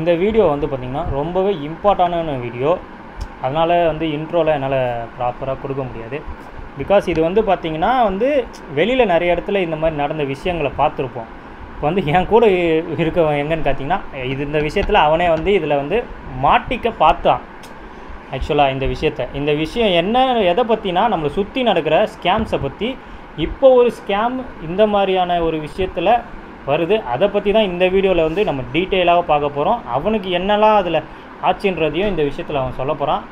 இந்த வீடியோ வந்து பார்த்திங்கன்னா ரொம்பவே இம்பார்ட்டண்டான வீடியோ. அதனால் வந்து இன்ட்ரோவில் என்னால் ப்ராப்பராக கொடுக்க முடியாது. பிகாஸ் இது வந்து பார்த்திங்கன்னா வந்து வெளியில் நிறைய இடத்துல இந்த மாதிரி நடந்த விஷயங்களை பார்த்துருப்போம். இப்போ வந்து என் கூட இருக்கவன் எங்கன்னு பார்த்தீங்கன்னா இந்த விஷயத்தில் அவனே வந்து இதில் வந்து மாட்டிக்க பார்த்தான். ஆக்சுவலாக இந்த விஷயம் என்ன எதை பற்றினா நம்மளை சுற்றி நடக்கிற ஸ்கேம்ஸை பற்றி. இப்போ ஒரு ஸ்கேம் இந்த மாதிரியான ஒரு விஷயத்தில் வருது. அதை பற்றி தான் இந்த வீடியோவில் வந்து நம்ம டீட்டெயிலாக பார்க்க போகிறோம். அவனுக்கு என்னெல்லாம் அதில் ஆச்சுன்றதையும் இந்த விஷயத்தில் அவன் சொல்ல போகிறான்.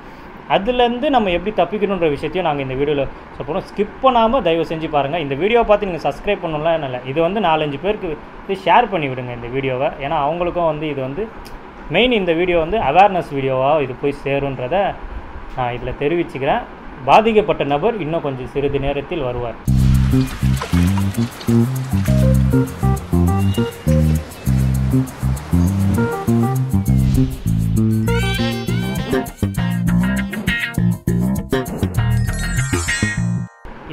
அதுலேருந்து நம்ம எப்படி தப்பிக்கணுன்ற விஷயத்தையும் நாங்கள் இந்த வீடியோவில் சொல்ல போகிறோம். ஸ்கிப் பண்ணாமல் தயவு செஞ்சு பாருங்கள். இந்த வீடியோவை பார்த்து நீங்கள் சப்ஸ்கிரைப் பண்ணணும்லாம் இல்லை. இது வந்து 4-5 பேருக்கு வந்து ஷேர் பண்ணி விடுங்க இந்த வீடியோவை. ஏன்னா அவங்களுக்கும் வந்து இது வந்து மெயின் இந்த வீடியோ வந்து அவேர்னஸ் வீடியோவாக இது போய் சேருன்றதை நான் இதில் தெரிவிச்சுக்கிறேன். பாதிக்கப்பட்ட நபர் இன்னும் கொஞ்சம் சிறிது நேரத்தில் வருவார்.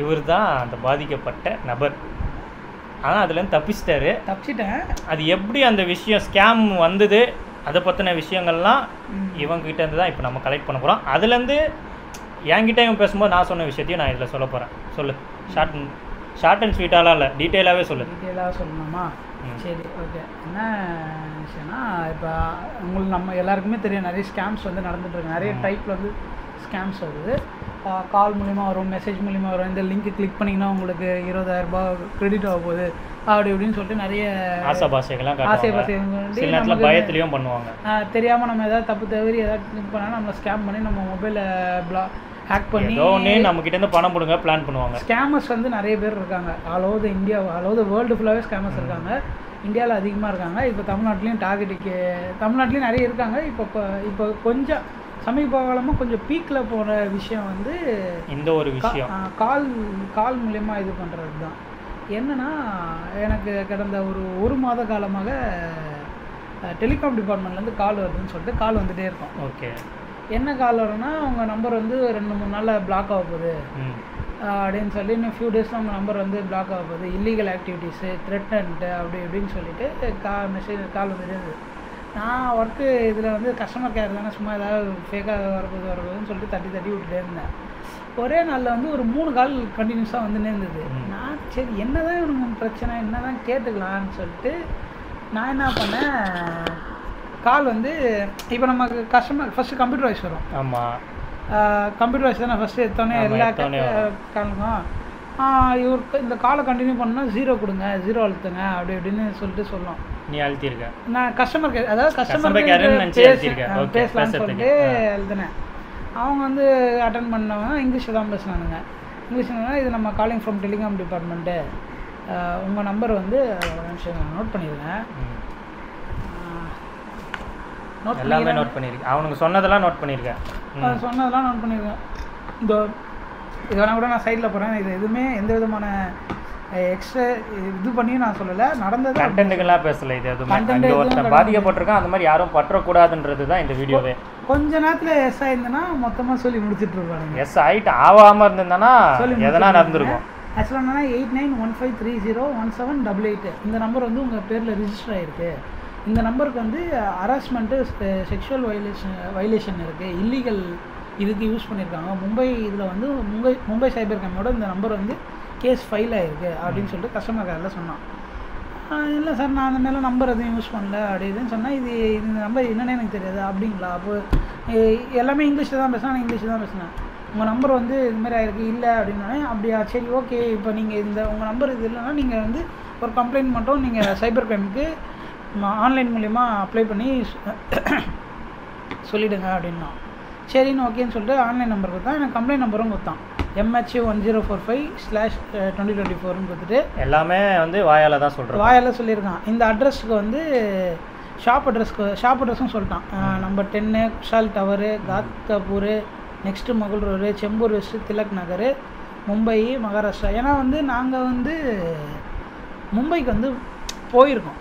இவர் தான் அந்த பாதிக்கப்பட்ட நபர். ஆனால் அதுலேருந்து தப்பிச்சிட்டேன். அது எப்படி அந்த விஷயம் ஸ்கேம் வந்தது அதை பற்றின விஷயங்கள்லாம் இவங்ககிட்டேருந்து தான் இப்போ நம்ம கலெக்ட் பண்ண போகிறோம். அதுலேருந்து என்கிட்ட இவன் பேசும்போது நான் சொன்ன விஷயத்தையும் நான் இதில் சொல்ல போகிறேன். சொல்லு. ஷார்ட் அண்ட் ஸ்வீட்டாலாம் இல்லை, டீட்டெயிலாகவே சொல்லு. டீட்டெயிலாக சொல்லணுமா? சரி, ஓகே. என்ன விஷயம்னா, இப்போ உங்களுக்கு நம்ம எல்லாருக்குமே தெரியும் நிறைய ஸ்கேம்ஸ் வந்து நடந்துகிட்ருக்கு. நிறைய டைப்பில் வந்து ஸ்கேம்ஸ் வருது. கால் மூலிமா வரும், மெசேஜ் மூலிமா வரும். இந்த லிங்க்கு கிளிக் பண்ணிங்கன்னா உங்களுக்கு 20,000 ரூபாய் கிரெடிட் ஆக போகுது அப்படி இப்படின்னு சொல்லிட்டு நிறைய ஆசைபாசைகள்லாம் பயத்துலேயும் பண்ணுவாங்க. தெரியாமல் நம்ம எதாவது தப்பு தவறி எதாவது கிளிக் பண்ணாலும் நம்மளை ஸ்கேம் பண்ணி நம்ம மொபைலை ஹேக் பண்ணி நம்மக்கிட்ட பணம் கொடுங்க பிளான் பண்ணுவாங்க. ஸ்கேமர்ஸ் வந்து நிறைய பேர் இருக்காங்க. All over India, all over world ஃபுல்லாகவே ஸ்கேமர்ஸ் இருக்காங்க. இந்தியாவில் அதிகமாக இருக்காங்க. இப்போ தமிழ்நாட்டிலையும் நிறைய இருக்காங்க. இப்போ கொஞ்சம் சமீப காலமாக கொஞ்சம் பீக்கில் போகிற விஷயம் வந்து இந்த ஒரு விஷயம் கால் மூலயமா இது பண்ணுறது தான். என்னென்னா, எனக்கு கடந்த ஒரு மாத காலமாக டெலிகாம் டிபார்ட்மெண்ட்லேருந்து கால் வருதுன்னு சொல்லிட்டு கால் வந்துகிட்டே இருக்கும். ஓகே. என்ன கால் வரும்னா, உங்கள் நம்பர் வந்து 2-3 நாளில் பிளாக் ஆக போகுது அப்படின்னு சொல்லி, இன்னும் ஃபியூ டேஸில் உங்கள் நம்பர் வந்து பிளாக் ஆக போகுது, இல்லீகல் ஆக்டிவிட்டீஸு, த்ரெட்டன்ட்டு அப்படி இப்படின்னு சொல்லிட்டு கால் வந்துட்டே இருந்தது. நான் ஒர்க்கு இதில் வந்து கஸ்டமர் கேர் தானே, சும்மா ஏதாவது ஃபேக்காக வரப்போகுதுன்னு சொல்லிட்டு தட்டி விட்டுட்டே இருந்தேன். ஒரே நாளில் வந்து ஒரு 3 கால் கண்டினியூஸாக வந்துன்னே இருந்தது. நான் சரி என்ன தான் இவனுக்கு பிரச்சனை, என்ன தான் கேட்டுக்கலான்னு சொல்லிட்டு நான் என்ன பண்ணேன், கால் வந்து இப்போ நமக்கு கஸ்டமர் ஃபஸ்ட்டு கம்ப்யூட்டர் வாய்ஸ் வரும். ஆமாம், கம்ப்யூட்டர் வாய்ஸ் தானே ஃபஸ்ட்டு எடுத்தோன்னே எல்லா காலுக்கும். இவருக்கு இந்த காலை கண்டினியூ பண்ணால் 0 கொடுங்க, 0 அழுத்துங்க அப்படி இப்படின்னு சொல்லிட்டு சொல்லலாம். நீ அழுத்திருக்க? நான் கஸ்டமர் கேர், அதாவது கஸ்டமர் பேசலாம்னு சொல்லிட்டு எழுதினேன். அவங்க வந்து அட்டன் பண்ணவங்க இங்கிலீஷில் தான் பேசினானுங்க. இங்கிலீஷில் இது நம்ம காலிங் ஃப்ரம் டெலிகாம் டிபார்ட்மெண்ட்டு, உங்கள் நம்பர் வந்து நோட் பண்ணிடுங்க. எல்லாமே நோட் பண்ணியிருக்கேன். அவனுக்கு சொன்னதெல்லாம் நோட் பண்ணியிருக்கேன். இந்த இதெல்லாம் கூட நான் சைடில் போகிறேன். இது எதுவுமே எந்த விதமான எக்ஸ்ட்ரா இது பண்ணி நான் சொல்லலை. நடந்தது கண்டென்ட்டுக்கெல்லாம் பேசலை. இது எதுவுமே ஒருத்தன் பாதிக்கப்பட்டிருக்கான், அந்த மாதிரி யாரும் பற்றக்கூடாதுன்றது தான் இந்த வீடியோவே. கொஞ்ச நேரத்தில் எஸ் ஆயிருந்தேன்னா மொத்தமாக சொல்லி முடிச்சுட்டு இருப்பாங்க. எஸ் ஆகிட்டு ஆகாமல் இருந்தேன்னா எதனா நடந்திருக்கும். ஆக்சுவலாக என்னன்னா 8915301788 இந்த நம்பர் வந்து உங்கள் பேரில் ரிஜிஸ்டர் ஆகிருக்கு. இந்த நம்பருக்கு வந்து ஹராஸ்மெண்ட்டு, செக்ஷுவல் வயலேஷன் இருக்குது, இல்லீகல் இதுக்கு யூஸ் பண்ணியிருக்காங்க. இதில் வந்து மும்பை சைபர் கிரைமோட இந்த நம்பர் வந்து கேஸ் ஃபைல் ஆகிருக்கு அப்படின்னு சொல்லிட்டு கஸ்டமர் கேரில் சொன்னான். இல்லை சார், நான் அந்த மேலே நம்பர் எதுவும் யூஸ் பண்ணல அப்படி இதுன்னு சொன்னால், இந்த நம்பர் என்னென்னு எனக்கு தெரியாது அப்படிங்களா. அப்போ எல்லாமே இங்கிலீஷில் தான் பேசினா, நான் இங்கிலீஷில் தான் பேசினேன். உங்கள் நம்பர் வந்து இதுமாதிரி ஆகிருக்கு இல்லை அப்படின்னாலே, அப்படியா சரி ஓகே, இப்போ நீங்கள் உங்கள் நம்பர் இது இல்லைன்னா நீங்கள் வந்து ஒரு கம்ப்ளைண்ட் மட்டும் நீங்கள் சைபர் கிரைமுக்கு ஆன்லைன் மூலிமா அப்ளை பண்ணி சொல்லிவிடுங்க அப்படின்னா, சரின்னு ஓகேன்னு சொல்லிட்டு ஆன்லைன் நம்பர் கொடுத்தான். எனக்கு கம்ப்ளைண்ட் நம்பரும் கொடுத்தான். MH1045/2024 கொடுத்துட்டு எல்லாமே வந்து வாயால் தான் சொல்கிறேன். வாயால் சொல்லியிருக்கான். இந்த அட்ரஸ்க்கு வந்து ஷாப் அட்ரஸும் சொல்லிட்டான். நம்பர் 10 குஷால் டவரு, காத்தபூர், நெக்ஸ்ட்டு மகள் ரோடு, செம்பூர் வெஸ்ட்டு, திலக் நகர், மும்பை, மகாராஷ்டிரா. ஏன்னா வந்து நாங்கள் வந்து மும்பைக்கு வந்து போயிருக்கோம்.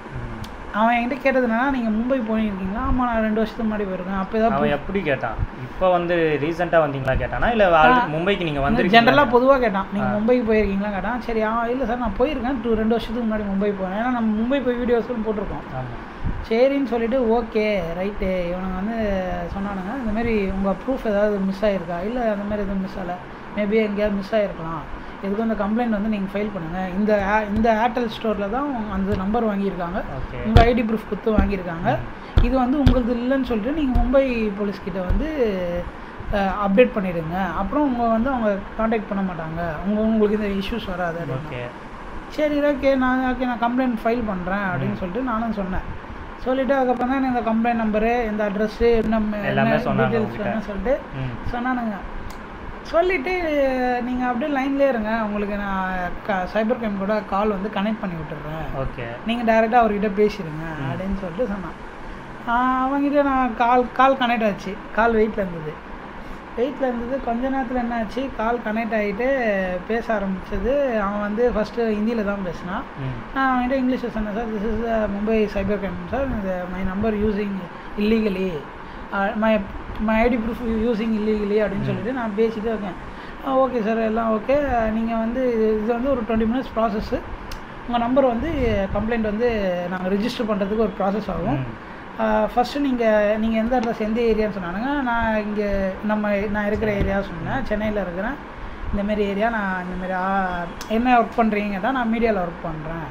அவன் என்கிட்ட கேட்டதுனா, நீங்கள் மும்பை போயிருக்கீங்களா? ஆமாம், நான் 2 வருஷத்துக்கு முன்னாடி போயிருக்கேன். அப்போ தான் அவன் எப்படி கேட்டான்? இப்போ வந்து ரீசெண்டாக வந்தீங்களா கேட்டானா, இல்லை மும்பைக்கு நீங்கள் வந்து ஜென்ரலாக பொதுவாக கேட்டான். நீங்கள் மும்பைக்கு போயிருக்கீங்களா கேட்டான். சரி இல்லை சார், நான் போயிருக்கேன் 2 வருஷத்துக்கு முன்னாடி மும்பை போனேன். ஏன்னா நம்ம மும்பை போய் வீடியோஸ்லாம் போட்டிருக்கோம். சரின்னு சொல்லிவிட்டு ஓகே ரைட்டு இவனுங்க வந்து சொன்னானுங்க இந்தமாரி உங்கள் ப்ரூஃப் ஏதாவது மிஸ் ஆகிருக்கா இல்லை அந்த மாதிரி எதுவும் மிஸ் ஆகலை மேபி எங்கேயாவது மிஸ் ஆகிருக்கலாம் இதுக்கு அந்த கம்ப்ளைண்ட் வந்து நீங்கள் ஃபைல் பண்ணுங்கள் இந்த ஏர்டெல் ஸ்டோரில் தான் அந்த நம்பர் வாங்கியிருக்காங்க உங்கள் ஐடி ப்ரூஃப் கொடுத்து வாங்கியிருக்காங்க இது வந்து உங்களுக்கு இல்லைன்னு சொல்லிட்டு நீங்கள் மும்பை போலீஸ்கிட்ட வந்து அப்டேட் பண்ணிடுங்க அப்புறம் அவங்க காண்டாக்ட் பண்ண மாட்டாங்க உங்களுக்கு இந்த இஷ்யூஸ் வராது அப்படின்னு. சரி ஓகே நான் கம்ப்ளைண்ட் ஃபைல் பண்ணுறேன் அப்படின்னு சொல்லிட்டு நானும் சொன்னேன். சொல்லிவிட்டு அதுக்கப்புறம் தான் இந்த கம்ப்ளைண்ட் நம்பரு இந்த அட்ரெஸ்ஸு என்ன டீட்டெயில்ஸ் வேணும்னு சொல்லிட்டு சொன்னானுங்க. சொல்லிவிட்டு நீங்கள் அப்படியே லைன்லேயே இருங்க உங்களுக்கு நான் சைபர் கிரைம் கூட கால் வந்து கனெக்ட் பண்ணி விட்டுறேன் நீங்கள் டைரெக்டாக அவர்கிட்ட பேசிடுங்க அப்படின்னு சொல்லிட்டு சொன்னான். அவங்ககிட்ட நான் கால் கனெக்ட் ஆச்சு. கால் வெயிட்டில் இருந்தது கொஞ்ச நேரத்தில் என்ன ஆச்சு கால் கனெக்ட் ஆகிட்டு பேச ஆரம்பித்தது. அவன் வந்து ஃபஸ்ட்டு ஹிந்தியில் தான் பேசினான். நான் அவன்கிட்ட இங்கிலீஷில் சொன்னேன் sir this is Mumbai cyber crime sir my number using illegally my ID proof using illegally அப்படின்னு சொல்லிட்டு நான் பேசிகிட்டே இருக்கேன். ஓகே சார் எல்லாம் ஓகே நீங்கள் வந்து இது வந்து ஒரு 20 minutes ப்ராசஸ்ஸு உங்கள் நம்பர் வந்து கம்ப்ளைண்ட் வந்து நாங்கள் ரிஜிஸ்டர் பண்ணுறதுக்கு ஒரு ப்ராசஸ் ஆகும். ஃபஸ்ட்டு நீங்கள் எந்த அட்ரஸ் எந்த ஏரியான்னு சொன்னானுங்க. நான் இருக்கிற ஏரியா சொன்னேன் சென்னையில் இருக்கிறேன் இந்தமாரி ஏரியா நான் இந்தமாரி என்ன ஒர்க் பண்ணுறீங்க கேட்டால் நான் மீடியாவில் ஒர்க் பண்ணுறேன்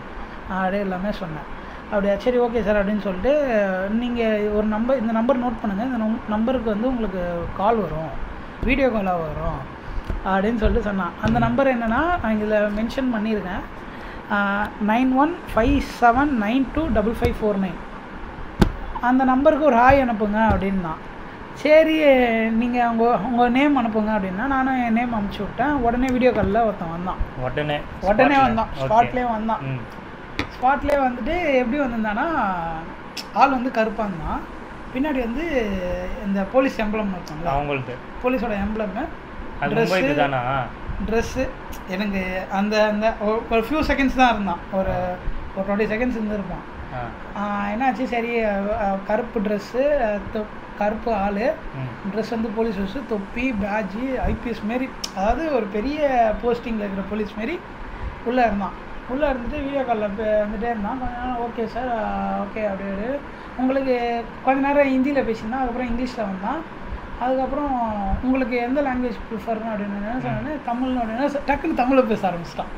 அப்படியே எல்லாமே சொன்னேன். அப்படியா சரி ஓகே சார் அப்படின்னு சொல்லிட்டு நீங்கள் ஒரு இந்த நம்பர் நோட் பண்ணுங்கள் இந்த நம்பருக்கு வந்து உங்களுக்கு கால் வரும் வீடியோ காலாக வரும் அப்படின்னு சொல்லிட்டு சொன்னான். அந்த நம்பர் என்னென்னா நான் இதில் மென்ஷன் பண்ணியிருக்கேன் 9157925549 அந்த நம்பருக்கு ஒரு ஹாய் அனுப்புங்க அப்படின்னா. சரி நீங்கள் உங்கள் நேம் அனுப்புங்க அப்படின்னா நானும் என் நேம் அனுப்பிச்சி விட்டேன். உடனே வீடியோ காலில் ஒருத்தன் வந்தான். உடனே வந்தான் ஸ்பாட்லேயே வந்தான். ஸ்பாட்லேயே வந்துட்டு எப்படி வந்திருந்தானா ஆள் வந்து கருப்பாக இருந்தான். பின்னாடி வந்து இந்த போலீஸ் எம்பளம் இருக்காங்களா அவங்களுக்கு போலீஸோட எம்பளமு ட்ரெஸ்ஸு எனக்கு அந்த ஒரு ஃபியூ செகண்ட்ஸ் தான் இருந்தான். ஒரு 20 seconds இருந்திருப்பான். என்னாச்சு சரி கருப்பு ட்ரெஸ்ஸு கருப்பு ஆள் ட்ரெஸ் வந்து போலீஸ் ட்ரெஸ்ஸு தொப்பி பேட்ஜு ஐபிஎஸ் மாரி அதாவது ஒரு பெரிய போஸ்டிங்கில் இருக்கிற போலீஸ் மாரி உள்ளே இருந்தான். உள்ளே இருந்துட்டு வீடியோ காலில் வந்துட்டே இருந்தான். கொஞ்ச நேரம் ஓகே சார் ஓகே அப்படியே உங்களுக்கு கொஞ்ச நேரம் ஹிந்தியில் பேசியிருந்தான். அதுக்கப்புறம் இங்கிலீஷில் வந்தான். அதுக்கப்புறம் உங்களுக்கு எந்த லாங்குவேஜ் ப்ரிஃபர்னு அப்படின்னு சொன்னேன் தமிழ்னு அப்படின்னா டக்குன்னு தமிழில் பேச ஆரம்பிச்சிட்டான்.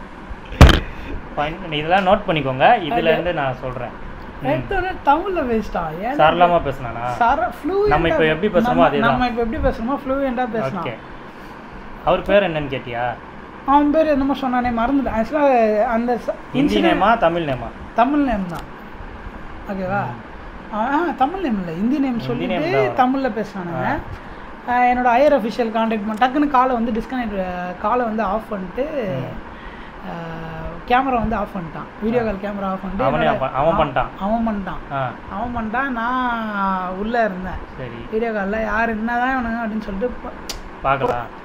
இதெல்லாம் நோட் பண்ணிக்கோங்க. இதுலேருந்து நான் சொல்கிறேன் தமிழில் பேசிட்டான். ஏன் சரளமாக பேசினானா நம்ம இப்போ எப்படி பேசுகிறோமோ ஃப்ளூயண்டாக பேசினான். அவர் பேர் என்னன்னு கேட்டியா? அவன் பேர் என்னமோ சொன்னானே மறந்துட்டேன். ஆக்சுவலாக அந்த ஹிந்தி நேமா தமிழ் நேமா? தமிழ் நேம் தான் ஓகேவா. தமிழ் நேம் இல்லை ஹிந்தி நேம் சொல்லிட்டு தமிழில் பேசினானுங்க. என்னோட ஹையர் அஃபிஷியல் கான்டாக்ட் பண்ண டக்குன்னு காலை வந்து ஆஃப் பண்ணிட்டு கேமரா வந்து ஆஃப் பண்ணிட்டான். வீடியோ கால் கேமரா ஆஃப் பண்ணிட்டு அவன் பண்ணிட்டான். நான் உள்ளே இருந்தேன் வீடியோ காலில் யார் என்னதான் வேணுங்க அப்படின்னு சொல்லிட்டு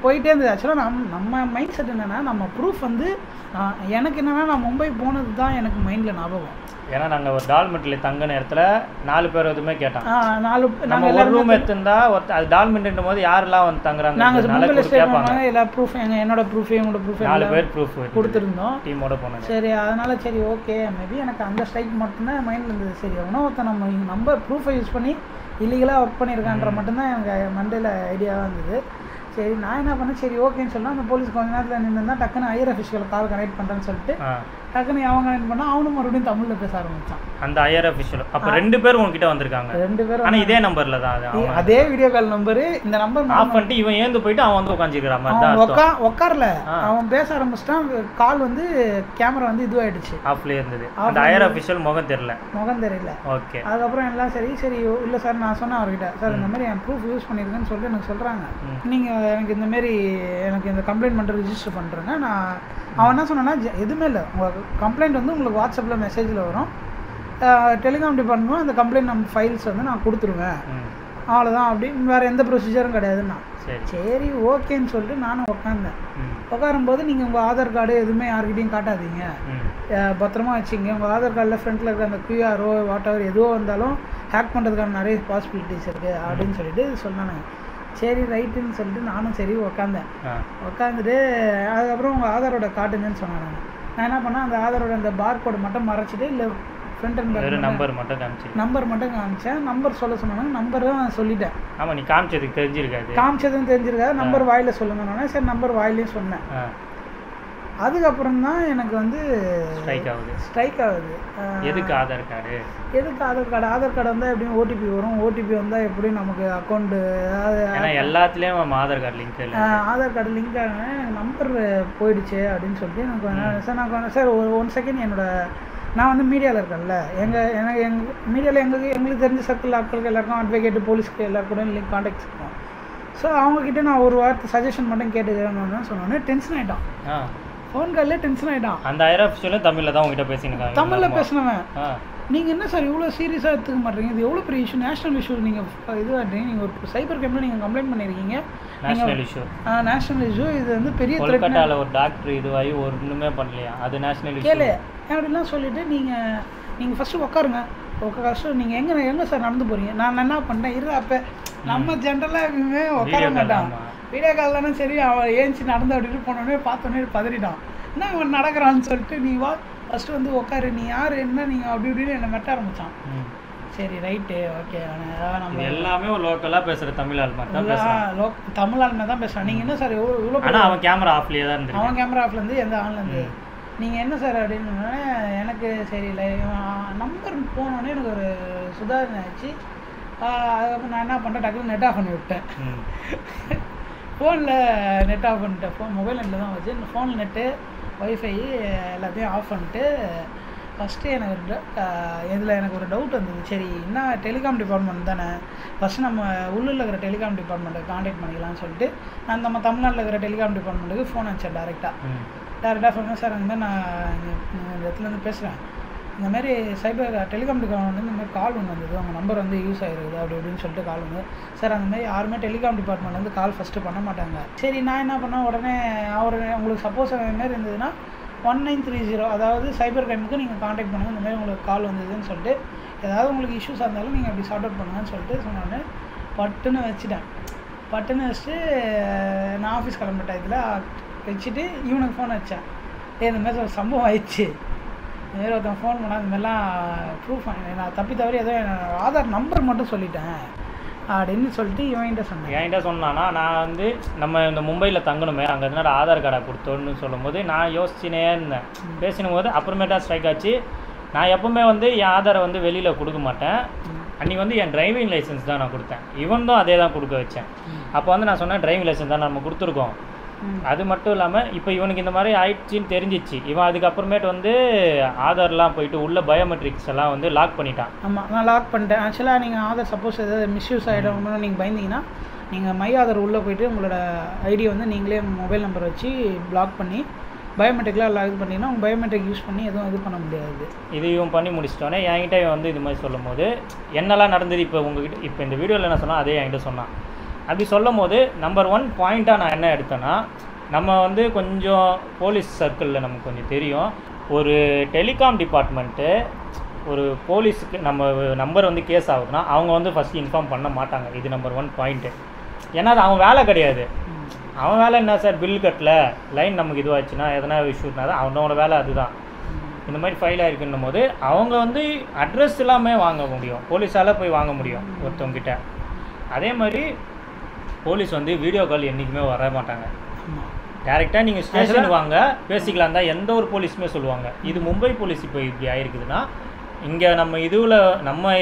போயிட்டே இருந்தது. ஆக்சுவலாக நம்ம மைண்ட் செட் என்னென்னா நம்ம ப்ரூஃப் வந்து எனக்கு என்னென்னா நான் மும்பை போனது தான் எனக்கு மைண்டில் ஞாபகம். ஏன்னா நாங்கள் ஒரு டால்மெட்டில் தங்க நேரத்தில் 4 பேர் எதுவுமே கேட்டோம். 4 நம்ம ஒரு ரூம் எடுத்துருந்தா அது டால்மெண்ட்டும் போது யாரெல்லாம் வந்து தங்குறாங்க நாங்கள் எல்லா ப்ரூஃப் என்னோட ப்ரூஃப் எங்களோட ப்ரூஃப் 4 பேர் ப்ரூஃப் கொடுத்துருந்தோம் டீமோட போனோம். சரி அதனால சரி ஓகே மேபி எனக்கு அந்த ஸ்ட்ரைக் மட்டும்தான் மைண்டில் இருந்தது. சரி எவனோ ஒருத்தன் நம்ம ப்ரூஃபை யூஸ் பண்ணி இல்லீகலாக ஒர்க் பண்ணியிருக்கான்ற மட்டும்தான் எனக்கு மண்டையில் ஐடியாவாக இருந்தது. சரி நான் என்ன பண்ணேன் சரி ஓகேன்னு சொன்னால் அந்த போலீஸ் கொஞ்ச நேரத்தில் நின்று டக்குன்னு ஹையர் அஃபிஷியல் கால் கனெக்ட் பண்ணுறேன்னு சொல்லிட்டு டக்குன்னு அவன் கனெக்ட் பண்ணால் அவனும் மறுபடியும் தமிழில் பேச ஆரம்பித்தான். அந்த ஹையர் அஃபிஷியல் அப்போ 2 பேர் உங்ககிட்ட வந்திருக்காங்க. 2 பேரும் ஆனால் இதே நம்பரில் தான் அதே வீடியோ கால் நம்பரு இந்த நம்பர் ஆஃப் பண்ணிட்டு இவன் ஏந்து போயிட்டு அவன் வந்து உட்காந்துருக்கிற மாதிரி உட்காரல அவன் பேச ஆரம்பிச்சிட்டான். கால் வந்து கேமரா வந்து இதுவாகிடுச்சு ஆஃப்லேயே இருந்தது. அந்த ஹையர் அஃபிஷியல் முகம் தெரியல ஓகே. அதுக்கப்புறம் எல்லாம் சரி இல்லை சார் நான் சொன்னேன் அவர்கிட்ட சார் இந்த மாதிரி என் ப்ரூஃப் யூஸ் பண்ணியிருக்கேன்னு சொல்லிட்டு எனக்கு சொல்கிறாங்க. நீங்கள் எனக்கு இந்தமாரி எனக்கு இந்த கம்ப்ளைண்ட் பண்ணுற ரிஜிஸ்டர் பண்ணுறேங்க. அவன் என்ன சொன்னான்னா எதுவுமே இல்லை உங்கள் கம்ப்ளைண்ட் வந்து உங்களுக்கு வாட்ஸ்அப்பில் மெசேஜில் வரும். டெலிகாம் டிபார்ட்மெண்ட் அந்த கம்ப்ளைண்ட் நம்ம ஃபைல்ஸ் வந்து நான் கொடுத்துருவேன் அவ்வளோதான். அப்படின்னு வேறு எந்த ப்ரொசீஜரும் கிடையாதுன்னா சரி ஓகேன்னு சொல்லிட்டு நானும் உட்காந்தேன். உட்காரும்போது நீங்கள் உங்கள் ஆதார் கார்டு எதுவுமே யார்கிட்டையும் காட்டாதீங்க பத்திரமா வச்சுங்க. உங்கள் ஆதார் கார்டில் ஃப்ரண்ட்டில் இருக்கிற அந்த QRஓ வாட்டவர் எதுவோ வந்தாலும் ஹேக் பண்ணுறதுக்கான நிறைய பாசிபிலிட்டிஸ் இருக்குது அப்படின்னு சொல்லிட்டு சொன்னானுங்க. சரி ரைட்டுன்னு சொல்லிட்டு நானும் சரி உட்காந்துட்டு அதுக்கப்புறம் உங்கள் ஆதாரோட காட்டுங்கன்னு சொன்னாங்க. நான் என்ன பண்ணேன் அந்த ஆதாரோட அந்த பார் கோடு மட்டும் மறைச்சிட்டு இல்லை ஃப்ரண்ட் அண்ட் பேக் நம்பர் மட்டும் காமிச்சு நம்பர் மட்டும் காமிச்சேன். நம்பர் சொல்ல சொன்னாங்க, நம்பரும் சொல்லிட்டேன். ஆமாம், நீ காமிச்சதுக்கு தெரிஞ்சிருக்காது. காமிச்சதும் தெரிஞ்சிருக்காது. நம்பர் வாயில சொல்லுங்கன்னு சரி நம்பர் வாயிலையும் சொன்னேன். அதுக்கப்புறம் தான் எனக்கு வந்து ஸ்ட்ரைக் ஆகுது. எதுக்கு ஆதார் கார்டு? எதுக்கு ஆதார் கார்டு? ஆதார் கார்டு வந்தால் எப்படியும் ஓடிபி வரும். ஓடிபி வந்தால் எப்படி நமக்கு அக்கௌண்ட்டு எல்லாத்துலேயும் நம்ம ஆதார் கார்டு லிங்க் இல்லை. ஆதார் கார்டு லிங்க் ஆகினா எனக்கு நம்பர் போயிடுச்சு அப்படின்னு சொல்லிட்டு எனக்கு சார் நான் சார் 1 செகண்ட் நான் வந்து மீடியாவில் இருக்கேன்ல, எங்கள் மீடியாவில் எங்களுக்கு தெரிஞ்ச சர்க்கிள் ஆட்களுக்கு எல்லாருக்கும் அட்வொகேட்டு போலீஸ்க்கு எல்லாருக்கூட லிங்க் கான்டாக்ட்ஸ் இருக்கும். ஸோ அவங்கக்கிட்ட நான் ஒரு வார்த்தை சஜஷன் மட்டும் கேட்டுக்கிறேன்னு சொன்னோன்னே டென்ஷன் ஆகிட்டான். ஃபோன் காலில் டென்ஷன் ஆகிட்டான். அந்த ஐராஃபிஷியலும் தமிழில் தான் உங்ககிட்ட பேசினேன். தமிழில் பேசினவன், நீங்கள் என்ன சார் இவ்வளோ சீரியஸாக எடுத்துக்க மாட்டேங்க, இது எவ்வளோ பெரிய இஷ்யூ, நேஷனல் இஷ்யூ. நீங்கள் இதுவாக நீங்கள் ஒரு சைபர் கிரைமில் நீங்கள் கம்ப்ளைண்ட் பண்ணியிருக்கீங்க, நேஷனல் இஷ்யூ. இது வந்து பெரிய கொல்கட்டாவில் ஒரு டாக்டர் இதுவாகி ஒன்றுமே பண்ணலையா, அது நேஷனல் இஷ்யூ கேளு அப்படிலாம் சொல்லிவிட்டு நீங்கள் ஃபஸ்ட்டு உட்காருங்க. கஷ்டம் நீங்கள் எங்கே சார் நடந்து போகிறீங்க? நான் என்ன பண்ணேன் அப்போ நம்ம ஜென்ரலாக எப்பயுமே உட்கார மாட்டான். வீடியோ கால் தானே சரி. அவன் ஏஞ்சி நடந்து அப்படின்ட்டு போனோடனே பார்த்தோன்னே பதறிட்டான். என்ன அவன் நடக்கிறான்னு சொல்லிட்டு நீ வா ஃபஸ்ட்டு வந்து உட்காரு, நீ யார் என்ன நீங்கள் அப்படி இப்படின்னு என்னை மெட்ட ஆரம்பித்தான். சரி ரைட்டு ஓகே. நம்ம எல்லாமே ஒரு லோக்கலாக பேசுகிற தமிழ் ஆள் மாதிரி தான் தமிழ் ஆளுமே தான் பேசுகிறான். நீங்கள் என்ன சார் இவ்வளோ அவன் கேமரா ஆஃப்லேயே தான் இருந்து அவன் கேமரா ஆஃப்லேருந்து எந்த ஆன்லேருந்து நீங்கள் என்ன சார் அப்படின்னு எனக்கு சரியில்லை நம்பர் போனோடனே எனக்கு ஒரு சுதாரணை ஆச்சு. அதுக்கப்புறம் நான் என்ன பண்ணுறேன், டக்குனு நெட் ஆஃப் பண்ணி விட்டேன். ஃபோனில் நெட் ஆஃப் பண்ணிட்டேன். மொபைல் நெட்டில் தான் வச்சு ஃபோனில் நெட்டு ஒய்ஃபை எல்லாத்தையும் ஆஃப் பண்ணிட்டு ஃபஸ்ட்டு எனக்கு ஒரு டவுட் வந்தது. சரி என்ன டெலிகாம் டிபார்ட்மெண்ட் தானே, ஃபஸ்ட்டு நம்ம உள்ளூரில் இருக்கிற டெலிகாம் டிபார்ட்மெண்ட்டை காண்டாக்ட் பண்ணிக்கலாம்னு சொல்லிட்டு நான் நம்ம தமிழ்நாட்டில் இருக்கிற டெலிகாம் டிபார்ட்மெண்ட்டுக்கு ஃபோன் அடித்தேன் டேரெக்டாக சொன்னேன். சார் அந்த மாதிரி நான் இந்த இடத்துலேருந்து பேசுகிறேன், இந்தமாரி சைபர் டெலிகாம் டிபார்ட்மெண்ட் வந்து இந்தமாதிரி கால் ஒன்று வந்தது, அவங்க நம்பர் வந்து யூஸ் ஆகிருக்குது அப்படி இப்படின்னு சொல்லிட்டு கால் வந்து. சார் அந்தமாதிரி யாருமே டெலிகாம் டிபார்ட்மெண்ட் வந்து கால் ஃபஸ்ட்டு பண்ண மாட்டாங்க. சரி நான் என்ன பண்ணேன், உடனே உங்களுக்கு சப்போஸ் அதுமாரி இருந்ததுன்னா 1930 அதாவது சைபர் கிரைமுக்கு நீங்கள் காண்டாக்ட் பண்ணுங்கள், இந்தமாதிரி உங்களுக்கு கால் வந்ததுன்னு சொல்லிட்டு ஏதாவது உங்களுக்கு இஷ்யூஸாக இருந்தாலும் நீங்கள் அப்படி சார்ட் அவுட் பண்ணுங்கன்னு சொல்லிட்டு சொன்னான்னு பட்டுன்னு வச்சுட்டேன். பட்டுன்னு வச்சுட்டு நான் ஆஃபீஸ் கிளம்புற டயத்தில் வச்சுட்டு இவனுக்கு ஃபோன் வச்சேன். இந்தமாதிரி ஒரு சம்பவம் ஆயிடுச்சு, இதுமாரி ஒருத்தன் ஃபோன் பண்ணால் இதுமாதிரிலாம் ப்ரூஃப் நான் தப்பி தவறி ஏதோ ஆதார் நம்பர் மட்டும் சொல்லிட்டேன் அப்படின்னு சொல்லிட்டு என்கிட்ட சொன்னான்னா நான் வந்து நம்ம இந்த மும்பையில் தங்கணுமே அங்கே இருந்தால் ஆதார் கார்டை கொடுத்தோன்னு சொல்லும்போது நான் யோசிச்சுனே இருந்தேன். பேசினும் போது அப்புறமேட்டா ஸ்ட்ரைக் ஆச்சு. நான் எப்போவுமே வந்து என் ஆதாரை வந்து வெளியில் கொடுக்க மாட்டேன். அன்றைக்கி வந்து என் டிரைவிங் லைசன்ஸ் தான் நான் கொடுத்தேன், இவனும் அதே தான் கொடுக்க வச்சேன். அப்போ வந்து நான் சொன்னேன் டிரைவிங் லைசன்ஸ் தான் நம்ம கொடுத்துருக்கோம். அது மட்டும் இல்லாமல் இப்போ இவனுக்கு இந்த மாதிரி ஆயிடுச்சின்னு தெரிஞ்சிச்சு. இவன் அதுக்கப்புறமேட்டு வந்து ஆதார்லாம் போயிட்டு உள்ள பயோமெட்ரிக்ஸ் எல்லாம் வந்து லாக் பண்ணிட்டான். ஆமாம் நான் லாக் பண்ணிட்டேன். ஆக்சுவலாக நீங்கள் ஆதார் சப்போஸ் ஏதாவது மிஸ்யூஸ் ஆகிடும்னு நீங்கள் பயந்தீங்கன்னா நீங்கள் மை ஆதார் உள்ளே போய்ட்டு உங்களோட ஐடி வந்து நீங்களே மொபைல் நம்பர் வச்சு பிளாக் பண்ணி பயோமெட்ரிக்லாம் எல்லாம் இது பண்ணிங்கன்னா உங்கள் பயோமெட்ரிக் யூஸ் பண்ணி எதுவும் இது பண்ண முடியாது. இதையும் பண்ணி முடிச்சிட்டோன்னே என்கிட்ட வந்து இது மாதிரி சொல்லும் போது என்னெல்லாம் நடந்தது இப்போ உங்ககிட்ட இப்போ இந்த வீடியோவில் என்ன சொன்னால் அதே என்கிட்ட சொன்னான். அப்படி சொல்லும் போது நம்பர் 1 பாயிண்ட்டாக நான் என்ன எடுத்தேன்னா, நம்ம வந்து கொஞ்சம் போலீஸ் சர்க்கிளில் நமக்கு கொஞ்சம் தெரியும், ஒரு டெலிகாம் டிபார்ட்மெண்ட்டு ஒரு போலீஸுக்கு நம்ம நம்பர் வந்து கேஸ் ஆகுதுன்னா அவங்க வந்து ஃபஸ்ட்டு இன்ஃபார்ம் பண்ண மாட்டாங்க. இது நம்பர் 1 பாயிண்ட்டு. ஏன்னா அது அவன் வேலை கிடையாது. அவன் வேலை என்ன சார், பில் கட்டல லைன் நமக்கு இதுவாச்சுன்னா எதனா இஷ்யூனா தான் அவனோட வேலை. அதுதான் இந்த மாதிரி ஃபைல் ஆகிருக்குன்னும் போது அவங்க வந்து அட்ரஸ் எல்லாமே வாங்க முடியும், போலீஸால் போய் வாங்க முடியும் ஒருத்தவங்கிட்ட. அதே மாதிரி போலீஸ் வந்து வீடியோ கால் என்றைக்குமே வர மாட்டாங்க. டேரெக்டாக நீங்கள் ஸ்டேஷனுக்கு வாங்க பேசிக்கலாம் தான் எந்த ஒரு போலீஸுமே சொல்லுவாங்க. இது மும்பை போலீஸ் இப்போ இப்படி ஆகிருக்குதுன்னா இங்கே நம்ம இதுவில் நம்ம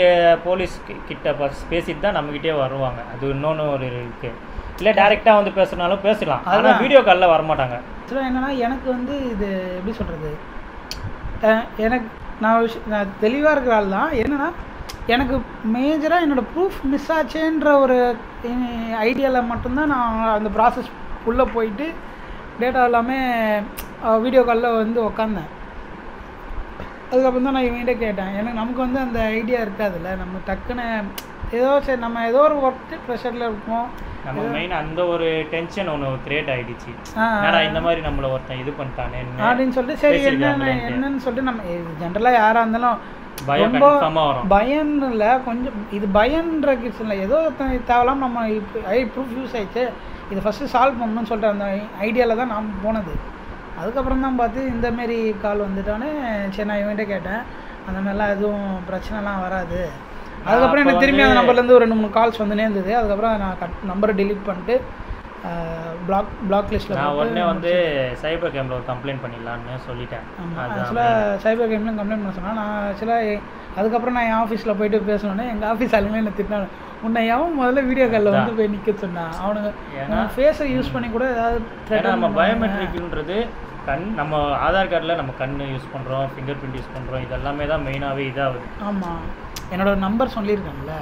போலீஸ் கிட்ட பேசிட்டு தான் நம்மக்கிட்டே வருவாங்க. அது இன்னொன்று ஒரு இருக்குது. இல்லை டேரெக்டாக வந்து பேசுனாலும் பேசலாம், ஆனால் வீடியோ காலில் வரமாட்டாங்க. ஆக்சுவலாக என்னென்னா எனக்கு வந்து இது எப்படி சொல்கிறது, எனக்கு நான் தெளிவாக இருக்கிற ஆள் தான். என்னென்னா எனக்கு மேஜராக என்னோடய ப்ரூஃப் மிஸ் ஆச்சேன்ற ஒரு ஐடியாவில் மட்டும்தான் நான் அந்த ப்ராசஸ் உள்ளே போயிட்டு டேட்டா எல்லாமே வீடியோ காலில் வந்து உக்காந்தேன். அதுக்கப்புறம் தான் நான் இவங்கிட்ட கேட்டேன். நமக்கு வந்து அந்த ஐடியா இருக்காதுல்ல, நம்ம டக்குன்னு ஏதோ சரி நம்ம ஏதோ ஒரு ஒர்க் ப்ரெஷரில் இருப்போம், நம்ம மெயின் அந்த ஒரு டென்ஷன் ஒன்று கிரியேட் ஆகிடுச்சு. இந்த மாதிரி நம்மளை ஒருத்தன் இது பண்ணிட்டானே அப்படின்னு சொல்லிட்டு சரி என்னன்னு சொல்லிட்டு நம்ம ஜென்ரலாக யாராக இருந்தாலும் ரொம்ப பயம் இல்லை, கொஞ்சம் இது பயன்ற கிட்ஸ் இல்லை, ஏதோ தேவலாம் நம்ம இப்போ ப்ரூஃப் யூஸ் ஆயிடுச்சு இதை ஃபஸ்ட்டு சால்வ் பண்ணணும்னு சொல்லிட்டு அந்த ஐடியாவில் தான் நான் போனது. அதுக்கப்புறம் தான் பார்த்து இந்தமாரி கால் வந்துட்டோன்னே சரி நான் இவன்கிட்ட கேட்டேன். அந்த மாதிரிலாம் எதுவும் பிரச்சனைலாம் வராது. அதுக்கப்புறம் எனக்கு திரும்பி அந்த நம்பர்லேருந்து ஒரு 2-3 கால்ஸ் வந்துனே இருந்தது. அதுக்கப்புறம் நான் நம்பரை டெலீட் பண்ணிட்டு பிளாக் லிஸ்ட்டில் நான் உடனே வந்து சைபர் கேமில் ஒரு கம்ப்ளைண்ட் பண்ணிடலான்னு சொல்லிட்டேன். ஆமாம், ஆக்சுவலாக சைபர் கேம்லேயும் கம்ப்ளைண்ட் பண்ண சொன்னால் நான் ஆக்சுவலாக அதுக்கப்புறம் நான் என் ஆஃபீஸில் போயிட்டு பேசணுன்னே எங்கள் ஆஃபீஸ் ஆளுங்களே என்ன திட்டினாங்க, உன்னை எவன் முதல்ல வீடியோ காலில் வந்து போய் நிற்க சொன்னான், அவனுங்க ஃபேஸை யூஸ் பண்ணி கூட ஏதாவது நம்ம பயோமெட்ரிக்ன்றது நம்ம ஆதார் கார்டில் நம்ம கண் யூஸ் பண்ணுறோம், ஃபிங்கர் பிரிண்ட் யூஸ் பண்ணுறோம், இதெல்லாமே தான் மெயினாகவே இதாகுது. ஆமாம், என்னோட நம்பர் சொல்லியிருக்காங்கல்ல,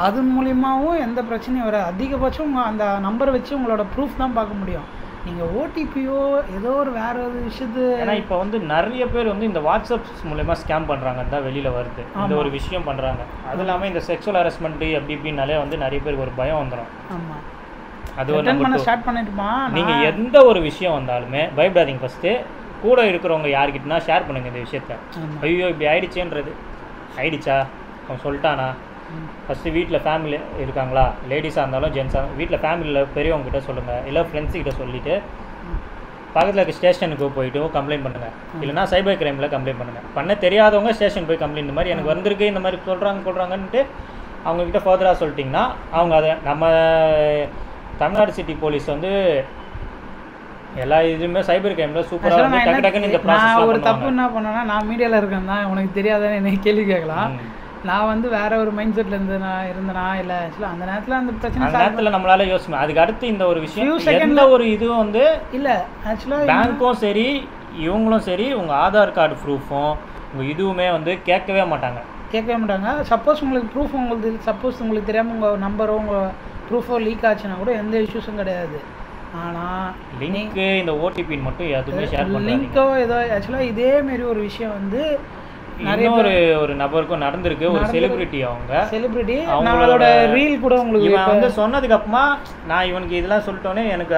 அது மூலியமாகவும் எந்த பிரச்சனையும் வராது. அதிகபட்சம் உங்கள் அந்த நம்பரை வச்சு உங்களோட ப்ரூஃப் தான் பார்க்க முடியும். நீங்கள் ஓடிபியோ ஏதோ ஒரு வேறு ஒரு விஷயத்து. ஏன்னா இப்போ வந்து நிறைய பேர் வந்து இந்த வாட்ஸ்அப்ஸ் மூலயமா ஸ்கேம் பண்ணுறாங்கன்னு தான் வெளியில் வருது. இந்த ஒரு விஷயம் பண்ணுறாங்க. அது இல்லாமல் இந்த செக்ஷுவல் ஹராஸ்மெண்ட்டு அப்படி இப்படின்னாலே வந்து நிறைய பேருக்கு ஒரு பயம் வந்துடும். ஆமாம், அது ஒரு ஸ்டார்ட் பண்ணிட்டுமா. நீங்கள் எந்த ஒரு விஷயம் வந்தாலுமே பயப்படாதீங்க. ஃபஸ்ட்டு கூட இருக்கிறவங்க யார்கிட்டனா ஷேர் பண்ணுங்கள் இந்த விஷயத்த. ஐயோ இப்படி ஆயிடுச்சேன்றது, ஆயிடுச்சா அவன் சொல்லிட்டானா. ஃபஸ்ட்டு வீட்டில் ஃபேமிலி இருக்காங்களா, லேடிஸாக இருந்தாலும் ஜென்ஸாக, வீட்டில் ஃபேமிலியில் பெரியவங்ககிட்ட சொல்லுங்கள், இல்லை ஃப்ரெண்ட்ஸுக்கிட்ட சொல்லிவிட்டு பக்கத்தில் இருக்க ஸ்டேஷனுக்கு போய்ட்டு கம்ப்ளைண்ட் பண்ணுங்கள். இல்லைனா சைபர் கிரைமில் கம்ப்ளைண்ட் பண்ணுங்கள். பண்ண தெரியாதவங்க ஸ்டேஷன் போய் கம்ப்ளைண்ட், இந்த மாதிரி எனக்கு வந்திருக்கு, இந்த மாதிரி சொல்கிறாங்கன்ட்டு அவங்கக்கிட்ட ஃபர்தராக சொல்லிட்டிங்கன்னா அவங்க அதை நம்ம தமிழ்நாடு சிட்டி போலீஸ் வந்து எல்லா இதுவுமே சைபர் கிரைமில் சூப்பராக வந்து டக்கு டக்குன்னு இந்த ப்ராசஸ். ஒரு தப்பு என்ன பண்ணேன்னா, நான் மீடியாவில் இருக்கேன் தான், உனக்கு தெரியாதானே என்ன கேள்வி கேட்கலாம். நான் வந்து வேற ஒரு மைண்ட் செட்டில் இருந்தேனா இல்லை ஆக்சுவலாக அந்த நேரத்தில் அந்த பிரச்சனை நேரத்தில் நம்மளால யோசிக்கணும். அதுக்கு அடுத்து இந்த ஒரு விஷயம் எந்த ஒரு இதுவும் வந்து இல்லை ஆக்சுவலாக பேங்க்கும் சரி இவங்களும் சரி உங்கள் ஆதார் கார்டு ப்ரூஃபும் உங்கள் இதுவுமே வந்து கேட்கவே மாட்டாங்க. சப்போஸ் உங்களுக்கு ப்ரூஃப் உங்களுக்கு தெரியாமல் உங்கள் நம்பரோ உங்கள் ப்ரூஃபோ லீக் ஆச்சுன்னா கூட எந்த இஷ்யூஸும் கிடையாது. ஆனால் லிங்க்கு இந்த ஓடிபின்னு மட்டும் எதுவுமே ஷேர் பண்ணாதீங்க. லிங்க்கோ ஏதோ ஆக்சுவலாக இதேமாரி ஒரு விஷயம் வந்து நிறைய ஒரு நபருக்கும் நடந்திருக்கு. ஒரு செலிபிரிட்டி, அவங்களோட ரீல் கூட உங்களுக்கு இவன் வந்து சொன்னதுக்கு அப்புறமா நான் இவனுக்கு இதெல்லாம் சொல்லிட்டோன்னே எனக்கு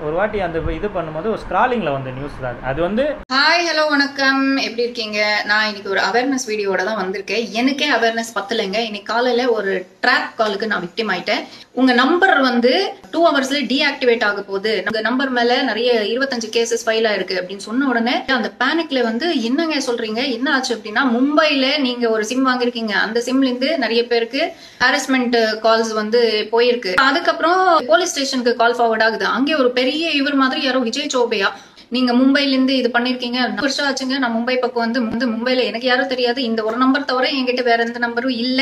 ஒரு வாட்டி அந்த இது பண்ணும்போது ஒரு ஸ்க்ராலிங்ல வந்த நியூஸ் தான் அது வந்து. ஹாய், ஹலோ, வணக்கம், எப்படி இருக்கீங்க? நான் இன்னைக்கு ஒரு அவேர்னஸ் வீடியோட தான் வந்திருக்கேன். எனக்கே அவேர்னஸ் பத்தலைங்க. இன்னைக்கு காலையில ஒரு ட்ராப் காலுக்கு நான் விக்டிம் ஆயிட்டேன். உங்க நம்பர் வந்து 2 ஹவர்ஸ்ல டீஆக்டிவேட் ஆக போகுது, உங்க நம்பர் மேல நிறைய 25 கேசஸ் ஃபைல் ஆயிருக்கு அப்படின்னு சொன்ன உடனே அந்த பேனிக்ல வந்து என்னங்க சொல்றீங்க, என்ன ஆச்சு அப்படின்னா, மும்பைல நீங்க ஒரு சிம் வாங்கிருக்கீங்க, அந்த சிம்ல இருந்து நிறைய பேருக்கு ஹாரஸ்மெண்ட் கால்ஸ் வந்து போயிருக்கு. அதுக்கப்புறம் போலீஸ் ஸ்டேஷனுக்கு கால் ஃபார்வர்ட் ஆகுது. அங்கே ஒரு பெரிய இவர் மாதிரி யாரோ விஜய் சௌபையா, நீங்க மும்பைல இருந்து இது பண்ணிருக்கீங்க, வருஷம் ஆச்சுங்க, நான் மும்பை பக்கம் வந்து மும்பைல எனக்கு யாரும் தெரியாது, இந்த ஒரு நம்பர் தவிர என்கிட்ட வேற எந்த நம்பரும் இல்ல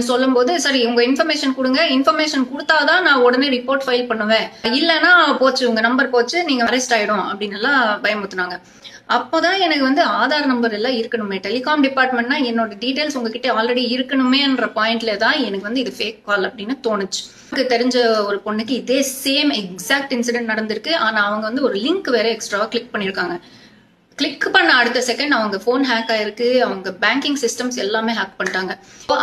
சொல்லும் போது, சரி உங்க இன்ஃபர்மேஷன் கொடுங்க, இன்ஃபர்மேஷன் கொடுத்தாதான் நான் உடனே ரிப்போர்ட் ஃபைல் பண்ணுவேன், இல்லன்னா போச்சு உங்க நம்பர் போச்சு, நீங்க அரெஸ்ட் ஆயிடும் அப்படின்னு எல்லாம் பயமுறுத்துனாங்க. அப்போதான் எனக்கு வந்து ஆதார் நம்பர் எல்லாம் இருக்கணுமே, டெலிகாம் டிபார்ட்மெண்ட்னா என்னோட டீடைல்ஸ் உங்ககிட்ட ஆல்ரெடி இருக்கணுமேன்ற பாயிண்ட்ல தான் எனக்கு வந்து இது ஃபேக் கால் அப்படின்னு தோணுச்சு. எனக்கு தெரிஞ்ச ஒரு பொண்ணுக்கு இதே சேம் எக்ஸாக்ட் இன்சிடென்ட் நடந்திருக்கு. ஆனா அவங்க வந்து ஒரு லிங்க் வேற எக்ஸ்ட்ராவா கிளிக் பண்ணிருக்காங்க. கிளிக் பண்ண அடுத்த செகண்ட் அவங்க போன் ஹேக் ஆயிருக்கு, அவங்க பேங்கிங் சிஸ்டம்ஸ் எல்லாமே ஹேக் பண்ணிட்டாங்க.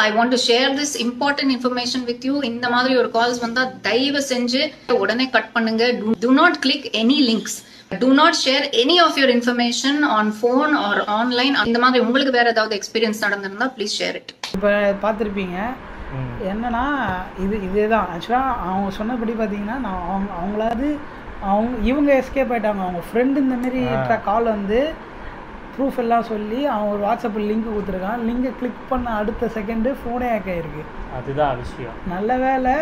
I want to share this important information with you. இந்த மாதிரி ஒரு கால்ஸ் வந்தா தயவு செஞ்சு உடனே கட் பண்ணுங்க. do not click any links. Do not share any of your information on phone or online. இந்த மாதிரி உங்களுக்கு வேற ஏதாவது எக்ஸ்பீரியன்ஸ் நடந்திருந்தா ப்ளீஸ் ஷேர் இட். இப்போ பார்த்துருப்பீங்க என்னன்னா இதேதான் ஆக்சுவலாக அவங்க சொன்னபடி பார்த்தீங்கன்னா, நான் அவங்களாவது இவங்க எஸ்கேப் ஆகிட்டாங்க. அவங்க ஃப்ரெண்டு இந்தமாரி கால் வந்து ப்ரூஃப் எல்லாம் சொல்லி அவன் ஒரு வாட்ஸ்அப்பில் லிங்க் கொடுத்துருக்கான். லிங்கை கிளிக் பண்ண அடுத்த செகண்டு ஃபோனே ஹேக் ஆகிருக்கு. அதுதான் விஷயம். நல்ல வேலை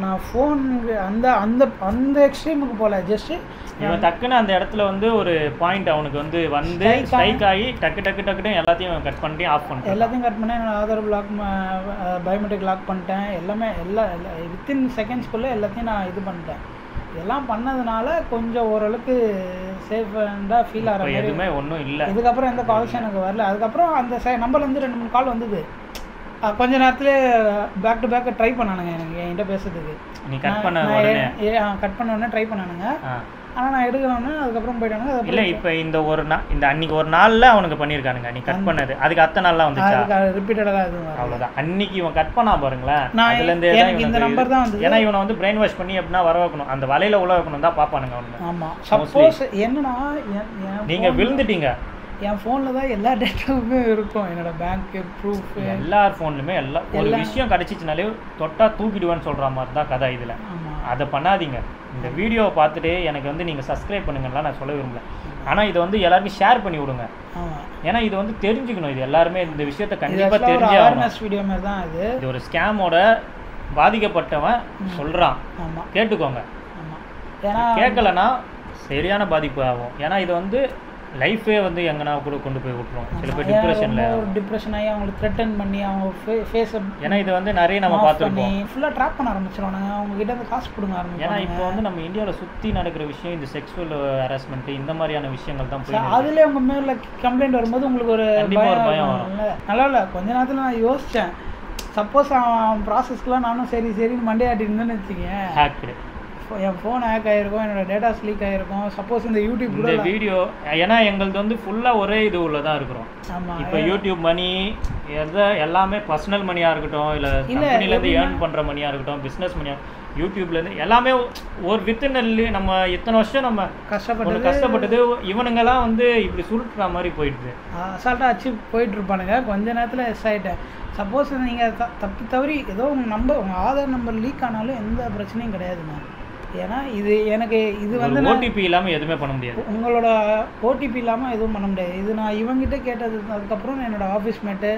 நான் ஃபோனுக்கு அந்த எக்ஸ்ட்ரீமுக்கு போகல. ஜஸ்ட்டு இவன் டக்குன்னு அந்த இடத்துல வந்து ஒரு பாயிண்ட் அவனுக்கு வந்து ஸ்ட்ரைக் ஆகி டக்குன்னு எல்லாத்தையும் கட் பண்ணிட்டு ஆஃப் பண்ணிட்டேன். எல்லாத்தையும் கட் பண்ணேன். என்னோட ஆதார் பிளாக், பயோமெட்ரிக் லாக் பண்ணிட்டேன். எல்லாமே வித்தின் செகண்ட்ஸ்குள்ளே எல்லாத்தையும் நான் இது பண்ணிட்டேன். இதெல்லாம் பண்ணதுனால கொஞ்சம் ஓரளவுக்கு சேஃபாக ஃபீல் ஆகிற எதுவுமே ஒன்றும் இல்லை. இதுக்கப்புறம் எந்த கால்ஸ் எனக்கு வரல. அதுக்கப்புறம் அந்த நம்பர்லேருந்து 2-3 கால் வந்தது. கொஞ்ச நேரத்துல பேக் டு பேக் ட்ரை பண்ணானுங்க என்கிட்ட பேசுறதுக்கு. நீ கட் பண்ண உடனே ட்ரை பண்ணானுங்க. ஆனால் நான் எடுக்கணும்னு அதுக்கப்புறம் போயிட்டானுங்க. இல்லை இப்போ இந்த அன்னைக்கு ஒரு நாளில் அவனுக்கு பண்ணியிருக்கானுங்க. நீ கட் பண்ணது அதுக்கு அத்த நாள்லாம் வந்துச்சா? ரிப்பீட்டடாக தான் இது அவ்வளோதான். அன்னைக்கு இவன் கட் பண்ணா பாருங்களேன், அதுலேருந்து இந்த நம்பர் தான் வந்து. ஏன்னா இவனை வந்து பிரெயின் வாஷ் பண்ணி எப்படின்னா வர வைக்கணும், அந்த வலையில உள்ள வைக்கணும் தான் பார்ப்பானுங்க அவனுங்க. ஆமாம். சப்போஸ் என்னன்னா நீங்கள் விழுந்துட்டீங்க, என் ஃபோனில் தான் எல்லா டேட்டாவுமே இருக்கும். என்னோட பேங்க்கு ப்ரூஃப் எல்லார் ஃபோன்லையுமே ஒரு விஷயம் கிடச்சிச்சுனாலே தொட்டா தூக்கிடுவேன்னு சொல்கிற மாதிரி தான் கதை இதில். அதை பண்ணாதீங்க. இந்த வீடியோவை பார்த்துட்டு எனக்கு வந்து நீங்கள் சப்ஸ்கிரைப் பண்ணுங்கலாம் நான் சொல்ல விரும்பல. ஆனால் இதை வந்து எல்லாருமே ஷேர் பண்ணி விடுங்க. ஆமாம், ஏன்னா இது வந்து தெரிஞ்சுக்கணும். இது எல்லாருமே இந்த விஷயத்த கண்டிப்பாக ஒரு தெரிஞ்சே அவேர்னஸ் வீடியோ மாதிரி தான் இது. இது ஒரு ஸ்கேமோட பாதிக்கப்பட்டவன் சொல்கிறான். ஆமாம் கேட்டுக்கோங்க. ஆமாம், ஏன்னா கேட்கலன்னா சரியான பாதிப்பு ஆகும். ஏன்னா இது வந்து லைஃபே வந்து எங்கன்னா கூட கொண்டு போய் விட்டுரும். சில பேர் டிப்ரெஷன் ஆகி அவங்களுக்கு த்ரெட்டன் பண்ணி அவங்க ஃபேஸை, ஏன்னா இது வந்து நிறைய நம்ம பார்த்துருக்கோம், ஃபுல்லாக ட்ராப் பண்ண ஆரம்பிச்சிருவாங்க. அவங்க கிட்ட இருந்து காசு கொடுங்க ஆரம்பிச்சு. ஏன்னா இப்போ வந்து நம்ம இந்தியாவில் சுற்றி நடக்கிற விஷயம் இந்த செக்ஷுவல் ஹராஸ்மெண்ட் இந்த மாதிரியான விஷயங்கள் தான் போய் அதுலேயே உங்கள் மேலே கம்ப்ளைண்ட் வரும்போது உங்களுக்கு ஒரு பயம் வரும். நல்லா இல்லை, கொஞ்ச நேரத்தில் நான் யோசித்தேன், சப்போஸ் அவன் ப்ராசஸ்க்குலாம் நானும் சரின்னு மண்டே ஆட்டிருந்தேன்னு வச்சுக்கேன், ஹேக்கு என் ஃபோன் ஹேக் ஆகிருக்கும், என்னோட டேட்டாஸ் லீக் ஆகிருக்கும். சப்போஸ் இந்த யூடியூப் இந்த வீடியோ, ஏன்னா எங்களது வந்து ஃபுல்லாக ஒரே இது உள்ள தான் இருக்கிறோம். ஆமாம், இப்போ யூடியூப் மணி எல்லாமே பர்சனல் மணியாக இருக்கட்டும், இல்லை கம்பெனிலேருந்து ஏர்ன் பண்ணுற மணியாக இருக்கட்டும், பிஸ்னஸ் மணியாக, யூடியூப்லேருந்து எல்லாமே ஒரு வித்தினல்லி நம்ம இத்தனை வருஷம் நம்ம கஷ்டப்பட்டது இவனுங்கெல்லாம் வந்து இப்படி சுருட்டுற மாதிரி போயிடுது. அசால்ட்டாக அச்சு போயிட்டுருப்பானுங்க. கொஞ்ச நேரத்தில் எஸ் ஆகிட்டேன். சப்போஸ் நீங்கள் தப்பி தவறி ஏதோ உங்கள் ஆதார் நம்பர் லீக் ஆனாலும் எந்த பிரச்சனையும் கிடையாதுங்க. ஏன்னா இது எனக்கு இது வந்து ஓடிபி இல்லாமல் எதுவுமே பண்ண முடியாது. உங்களோட ஓடிபி இல்லாமல் எதுவும் பண்ண முடியாது. இது நான் இவங்ககிட்ட கேட்டது, அதுக்கப்புறம் என்னோட ஆஃபீஸ் மேட்டு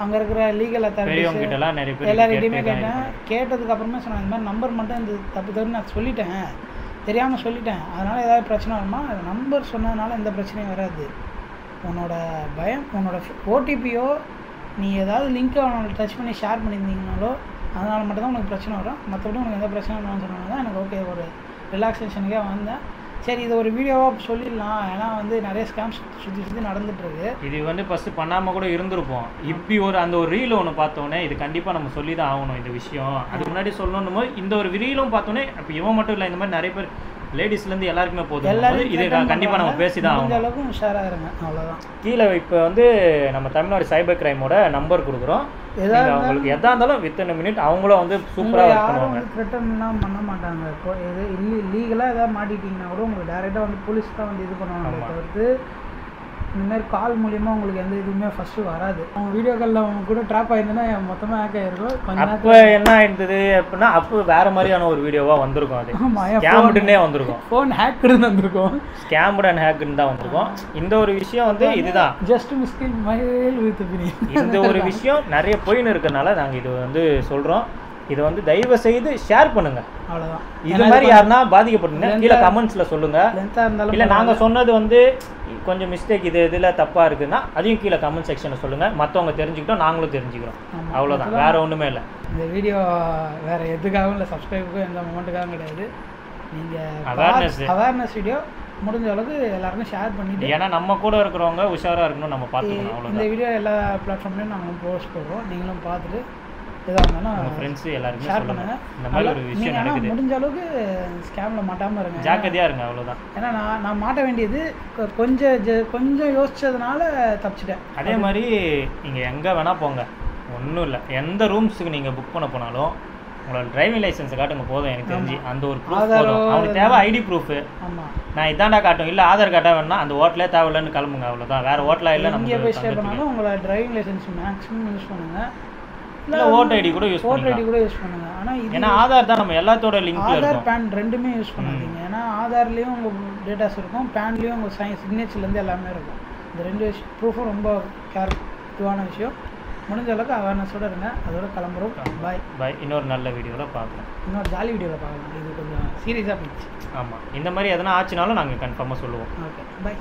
அங்கே இருக்கிற லீகல் அத்தாரிட்டிஸ் எல்லார்கிட்டையுமே கேட்டேன். கேட்டதுக்கப்புறமே சொன்னேன், இந்த மாதிரி நம்பர் மட்டும் இந்த தப்பு தவிர நான் சொல்லிட்டேன், தெரியாமல் சொல்லிட்டேன், அதனால் ஏதாவது பிரச்சனை வருமா, நம்பர் சொன்னதுனால எந்த பிரச்சனையும் வராது. உன்னோட பயம், உன்னோட ஓடிபியோ நீ ஏதாவது லிங்க்கை அவனோட டச் பண்ணி ஷேர் பண்ணியிருந்தீங்கனாலோ அதனால் மட்டும்தான் உனக்கு பிரச்சனை வரும். மற்றபடி உனக்கு எந்த பிரச்சனை இல்லைன்னு சொன்னாங்க தான் எனக்கு ஓகே, ஒரு ரிலாக்ஸேஷனுக்கே வந்தேன். சரி, இது ஒரு வீடியோவாக சொல்லிடலாம். ஏன்னா வந்து நிறைய ஸ்கேம்ஸ் சுற்றி நடந்துட்டுருக்கு. இது வந்து ஃபஸ்ட்டு பண்ணாமல் கூட இருந்திருப்போம். இப்படி அந்த ஒரு ரீல் ஒன்று பார்த்தோன்னே இது கண்டிப்பாக நம்ம சொல்லி தான் ஆகணும் இந்த விஷயம். அதுக்கு முன்னாடி சொல்லணும் போது இந்த ஒரு ரீலும் பார்த்தோன்னே இப்போ இவன் மட்டும் இல்லை, இந்த மாதிரி நிறைய பேர் லேடிஸ்லேருந்து எல்லாருக்குமே போதும். இது கண்டிப்பாக நம்ம பேசி தான் ஆகணும். அளவுக்கு உஷாராக இருங்க, அவ்வளோதான். கீழே இப்போ வந்து நம்ம தமிழ்நாடு சைபர் கிரைமோட நம்பர் கொடுக்குறோம். அவங்களுக்கு எதாக இருந்தாலும் வித்தின் மினிட் அவங்களும் வந்து சூப்பராக ஒர்க் பண்ணுவாங்க. த்ரெட்டன்லாம் பண்ண மாட்டாங்க. இப்போ எது லீகலாக எதாவது மாட்டிட்டிங்கன்னா கூட உங்களுக்கு டேரெக்டாக வந்து போலீஸ் தான் வந்து இது பண்ணுவாங்க. தவிர்த்து இந்தமாதிரி கால் மூலியமாக உங்களுக்கு எந்த இதுவுமே ஃபஸ்ட்டு வராது. அவங்க வீடியோ காலில் அவங்க கூட ட்ராப் ஆயிருந்ததுன்னா மொத்தமாக ஹேக் ஆகிருக்கும். அப்போ என்ன இருந்தது அப்படின்னா, அப்போ வேறு மாதிரியான ஒரு வீடியோவாக வந்திருக்கும். அது ஸ்கேம்டுன்னே வந்திருக்கும், ஃபோன் ஹேக்குன்னு வந்திருக்கும், ஸ்கேம்டு அண்ட் ஹேக்குன்னு தான் வந்திருக்கும். இந்த ஒரு விஷயம் வந்து இதுதான் ஜஸ்ட் மிஸ்கில் மைல் வித் இந்த ஒரு விஷயம் நிறைய போயின்னு இருக்கிறதுனால நாங்கள் இது வந்து சொல்கிறோம். இதை வந்து தயவு செய்து ஷேர் பண்ணுங்க. அவ்வளோதான். இது மாதிரி யாருன்னா பாதிக்கப்பட்டீங்க கீழே கமெண்ட்ஸில் சொல்லுங்கள். இல்லை நாங்கள் சொன்னது வந்து கொஞ்சம் மிஸ்டேக் இது இதில் தப்பாக இருக்குதுன்னா அதையும் கீழே கமெண்ட் செக்ஷனில் சொல்லுங்கள். மற்றவங்க தெரிஞ்சுக்கிட்டோம், நாங்களும் தெரிஞ்சுக்கிறோம். அவ்வளோதான், வேறு ஒன்றுமே இல்லை. இந்த வீடியோ வேறு எதுக்காகவும் இல்லை, சப்ஸ்கிரைபுக்கும் எந்த மொமெண்ட்டுக்காகவும் கிடையாது. நீங்கள் அவேர்னஸ் வீடியோ முடிஞ்ச அளவுக்கு எல்லாருக்கும் ஷேர் பண்ணிவிட்டு, ஏன்னா நம்ம கூட இருக்கிறவங்க உஷாராக இருக்கணும், நம்ம பார்த்துக்கணும். அவ்வளோ இந்த வீடியோ எல்லா பிளாட்ஃபார்ம்லேயும் நாங்கள் போஸ்ட் பண்ணுறோம். நீங்களும் பார்த்துட்டு எதாக இருந்தாலும் ஃப்ரெண்ட்ஸ் எல்லாருமே ஷேர் பண்ணுங்க. இந்த மாதிரி ஒரு விஷயம் நடக்குது, முடிஞ்ச அளவுக்கு ஸ்கேமில் மாட்டாமல் இருங்க, ஜாக்கிரதையாக இருங்க. அவ்வளோதான். ஏன்னா நான் மாட்ட வேண்டியது கொஞ்சம் யோசிச்சதுனால தப்பிச்சிட்டேன். அதே மாதிரி நீங்கள் எங்கே வேணால் போங்க, ஒன்றும் இல்லை. எந்த ரூம்ஸுக்கு நீங்கள் புக் பண்ண போனாலும் உங்களோட டிரைவிங் லைசன்ஸை காட்டுங்க போதும். எனக்கு தெரிஞ்சு அந்த ஒரு ப்ரூஃப் போதும். அவங்களுக்கு தேவை ஐடி ப்ரூஃப். ஆமாம், நான் இதாண்டா காட்டும், இல்லை ஆதார் கார்டாக வேணும்னா அந்த ஹோட்டலே தேவையில்லைன்னு கிளம்புங்க. அவ்வளோதான், வேறு ஹோட்டலாக இல்லை. நம்ம இங்கே போய் ஸ்டே பண்ணாலும் உங்களோட டிரைவிங் லைசன்ஸ் மேக்ஸிமம் யூஸ் பண்ணுங்கள். இல்லை ஓட்டர் ஐடி கூட யூஸ் பண்ணுங்க. ஆனால் ஏன்னா ஆதார் தான் நம்ம எல்லாத்தோட லிங்க். ஆதார் பேன் ரெண்டுமே யூஸ் பண்ணாதீங்க. ஏன்னா ஆதார்லேயும் உங்கள் டேட்டாஸ் இருக்கும், பேன்லேயும் உங்கள் சிக்னேச்சர்லேருந்து எல்லாமே இருக்கும். இந்த ரெண்டு ப்ரூஃபும் ரொம்ப கேர்ஃபுல்லான விஷயம். முடிஞ்ச அளவுக்கு அவேர்னஸோடு இருங்க. அதோட கிளம்புறோம். பாய். இன்னொரு நல்ல வீடியோவில் பார்க்கலாம், இன்னொரு ஜாலி வீடியோவில் பார்க்கலாம். இது கொஞ்சம் சீரியஸாக போயிடுச்சு. ஆமாம், இந்த மாதிரி எதனா ஆச்சுனாலும் நாங்கள் கன்ஃபார்மாக சொல்லுவோம். ஓகே, பாய்.